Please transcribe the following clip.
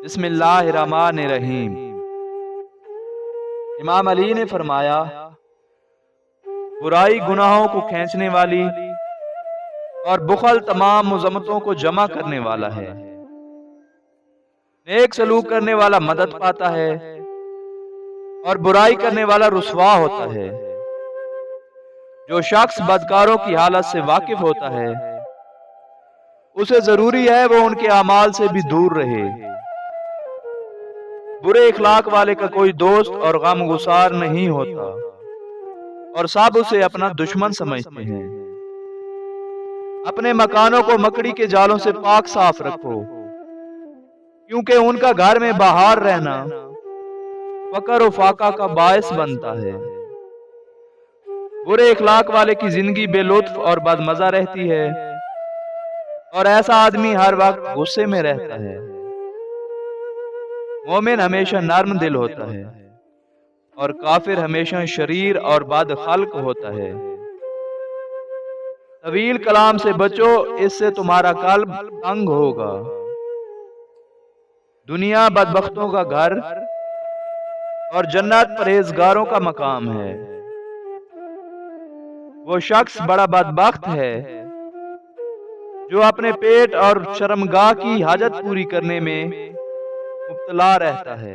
بسم اللہ الرحمن الرحیم۔ امام علی نے فرمایا، برائی گناہوں کو کھینچنے والی اور بخل تمام مذمتوں کو جمع کرنے والا ہے۔ نیک سلوک کرنے والا مدد پاتا ہے اور برائی کرنے والا رسوا ہوتا ہے۔ جو شخص بدکاروں کی حالت سے واقف ہوتا ہے اسے ضروری ہے وہ ان کے اعمال سے بھی دور رہے۔ برے اخلاق والے کا کوئی دوست اور غم گسار نہیں ہوتا اور سب اسے اپنا دشمن سمجھتے ہیں۔ اپنے مکانوں کو مکڑی کے جالوں سے پاک صاف رکھو، کیونکہ ان کا گھر میں بہار رہنا فقر و فاقہ کا باعث بنتا ہے۔ برے اخلاق والے کی زندگی بے لطف اور بدمزہ رہتی ہے اور ایسا آدمی ہر وقت غصے میں رہتا ہے۔ مومن ہمیشہ نرم دل ہوتا ہے اور کافر ہمیشہ شریر اور بد خلق ہوتا ہے۔ طویل کلام سے بچو، اس سے تمہارا قلب تنگ ہوگا۔ دنیا بدبختوں کا گھر اور جنت پرہیزگاروں کا مقام ہے۔ وہ شخص بڑا بدبخت ہے جو اپنے پیٹ اور شرمگاہ کی حاجت پوری کرنے میں مبتلا رہتا ہے۔